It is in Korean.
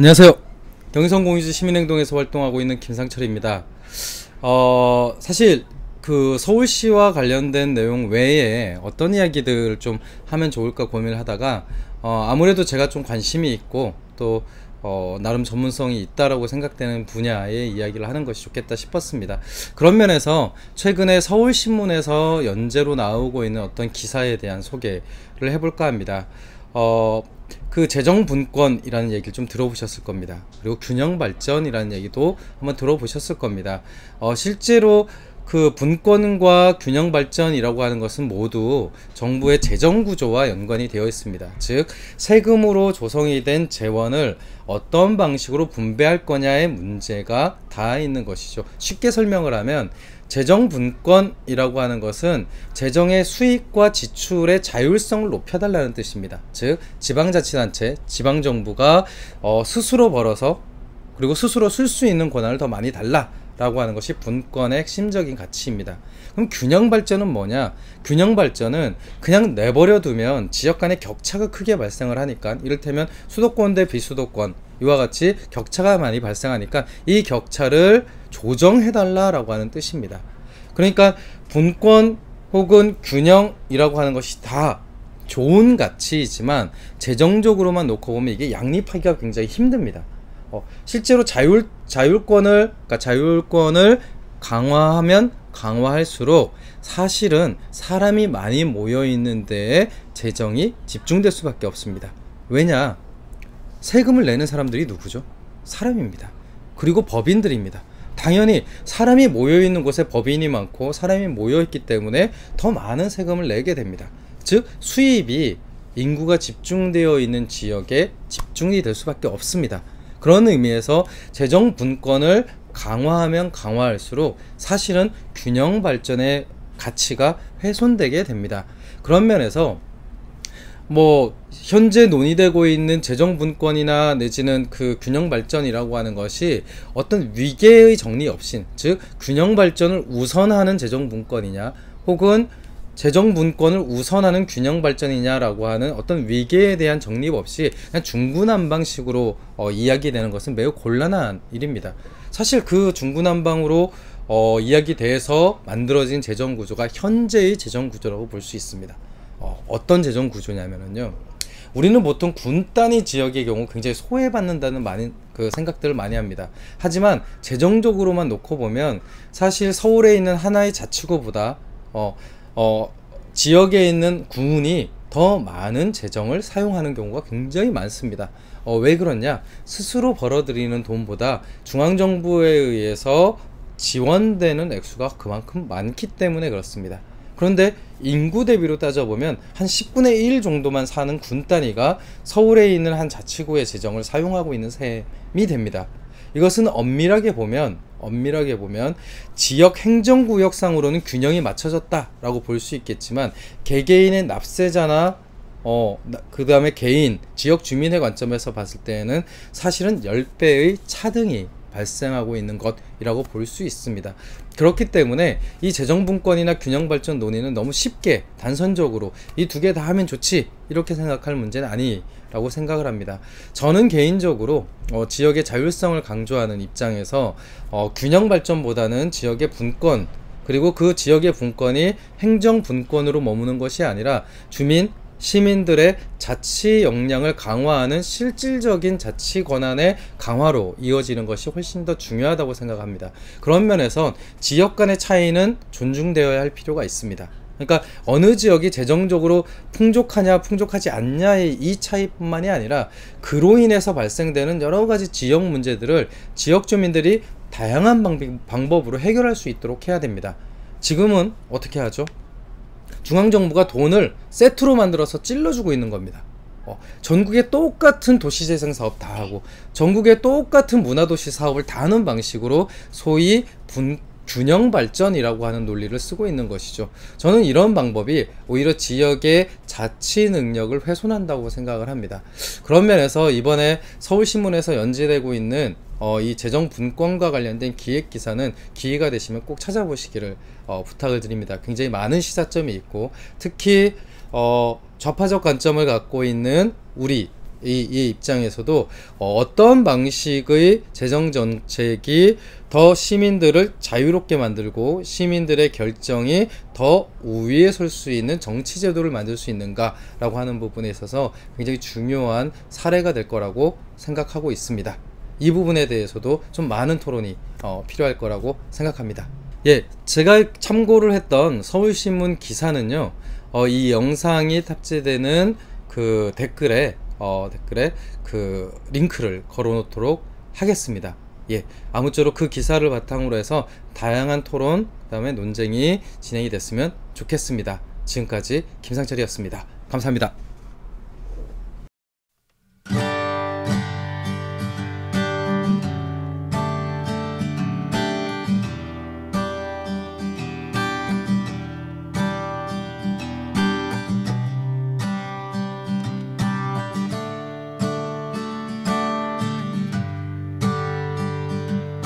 안녕하세요. 경의선 공유지 시민행동에서 활동하고 있는 김상철입니다. 사실 그 서울시와 관련된 내용 외에 어떤 이야기들을 좀 하면 좋을까 고민을 하다가 아무래도 제가 좀 관심이 있고 또 나름 전문성이 있다라고 생각되는 분야의 이야기를 하는 것이 좋겠다 싶었습니다. 그런 면에서 최근에 서울신문에서 연재로 나오고 있는 어떤 기사에 대한 소개를 해볼까 합니다. 그 재정분권이라는 얘기를 좀 들어보셨을 겁니다. 그리고 균형발전이라는 얘기도 한번 들어보셨을 겁니다. 실제로 그 분권과 균형발전이라고 하는 것은 모두 정부의 재정구조와 연관이 되어 있습니다. 즉 세금으로 조성이 된 재원을 어떤 방식으로 분배할 거냐의 문제가 다 있는 것이죠. 쉽게 설명을 하면 재정분권이라고 하는 것은 재정의 수익과 지출의 자율성을 높여달라는 뜻입니다. 즉 지방자치단체, 지방정부가 스스로 벌어서 그리고 스스로 쓸 수 있는 권한을 더 많이 달라 라고 하는 것이 분권의 핵심적인 가치입니다. 그럼 균형발전은 뭐냐? 균형발전은 그냥 내버려 두면 지역 간의 격차가 크게 발생을 하니까, 이를테면 수도권 대 비수도권 이와 같이 격차가 많이 발생하니까 이 격차를 조정해달라 라고 하는 뜻입니다. 그러니까 분권 혹은 균형이라고 하는 것이 다 좋은 가치이지만 재정적으로만 놓고 보면 이게 양립하기가 굉장히 힘듭니다. 실제로 자율권을 강화하면 강화할수록 사실은 사람이 많이 모여 있는 데에 재정이 집중될 수밖에 없습니다. 왜냐? 세금을 내는 사람들이 누구죠? 사람입니다. 그리고 법인들입니다. 당연히 사람이 모여 있는 곳에 법인이 많고 사람이 모여 있기 때문에 더 많은 세금을 내게 됩니다. 즉 수입이 인구가 집중되어 있는 지역에 집중이 될 수밖에 없습니다. 그런 의미에서 재정 분권을 강화하면 강화할수록 사실은 균형 발전의 가치가 훼손되게 됩니다. 그런 면에서 현재 논의되고 있는 재정 분권이나 내지는 그 균형 발전이라고 하는 것이 어떤 위계의 정리 없인, 즉 균형 발전을 우선하는 재정 분권이냐 혹은 재정 분권을 우선하는 균형 발전이냐라고 하는 어떤 위계에 대한 정립 없이 그냥 중구난방식으로 이야기되는 것은 매우 곤란한 일입니다. 사실 그 중구난방으로 이야기돼서 만들어진 재정 구조가 현재의 재정 구조라고 볼 수 있습니다. 어떤 재정 구조냐면요, 우리는 보통 군 단위 지역의 경우 굉장히 소외받는다는 많은 그 생각들을 많이 합니다. 하지만 재정적으로만 놓고 보면 사실 서울에 있는 하나의 자치구보다 지역에 있는 군이 더 많은 재정을 사용하는 경우가 굉장히 많습니다. 왜 그러냐? 스스로 벌어들이는 돈보다 중앙정부에 의해서 지원되는 액수가 그만큼 많기 때문에 그렇습니다. 그런데 인구 대비로 따져보면 한 10분의 1 정도만 사는 군 단위가 서울에 있는 한 자치구의 재정을 사용하고 있는 셈이 됩니다. 이것은 엄밀하게 보면 지역 행정구역상으로는 균형이 맞춰졌다라고 볼 수 있겠지만 개개인의 납세자나 그 다음에 개인, 지역 주민의 관점에서 봤을 때에는 사실은 10배의 차등이 발생하고 있는 것이라고 볼 수 있습니다. 그렇기 때문에 이 재정분권이나 균형발전 논의는 너무 쉽게 단선적으로 이 두 개 다 하면 좋지 이렇게 생각할 문제는 아니라고 생각을 합니다. 저는 개인적으로 지역의 자율성을 강조하는 입장에서 균형발전보다는 지역의 분권, 그리고 그 지역의 분권이 행정분권으로 머무는 것이 아니라 주민, 시민들의 자치 역량을 강화하는 실질적인 자치 권한의 강화로 이어지는 것이 훨씬 더 중요하다고 생각합니다. 그런 면에서 지역 간의 차이는 존중되어야 할 필요가 있습니다. 그러니까 어느 지역이 재정적으로 풍족하냐 풍족하지 않냐의 이 차이뿐만이 아니라 그로 인해서 발생되는 여러 가지 지역 문제들을 지역 주민들이 다양한 방법으로 해결할 수 있도록 해야 됩니다. 지금은 어떻게 하죠? 중앙정부가 돈을 세트로 만들어서 찔러주고 있는 겁니다. 전국에 똑같은 도시재생 사업 다 하고 전국에 똑같은 문화도시 사업을 다 하는 방식으로 소위 균형발전이라고 하는 논리를 쓰고 있는 것이죠. 저는 이런 방법이 오히려 지역의 자치 능력을 훼손한다고 생각을 합니다. 그런 면에서 이번에 서울신문에서 연재되고 있는 이 재정분권과 관련된 기획기사는 기회가 되시면 꼭 찾아보시기를 부탁을 드립니다. 굉장히 많은 시사점이 있고 특히 좌파적 관점을 갖고 있는 우리 이 입장에서도 어떤 방식의 재정 정책이 더 시민들을 자유롭게 만들고 시민들의 결정이 더 우위에 설 수 있는 정치 제도를 만들 수 있는가라고 하는 부분에 있어서 굉장히 중요한 사례가 될 거라고 생각하고 있습니다. 이 부분에 대해서도 좀 많은 토론이 필요할 거라고 생각합니다. 예, 제가 참고를 했던 서울신문 기사는요, 이 영상이 탑재되는 그 댓글에 그 링크를 걸어 놓도록 하겠습니다. 예, 아무쪼록 그 기사를 바탕으로 해서 다양한 토론, 그 다음에 논쟁이 진행이 됐으면 좋겠습니다. 지금까지 김상철이었습니다. 감사합니다.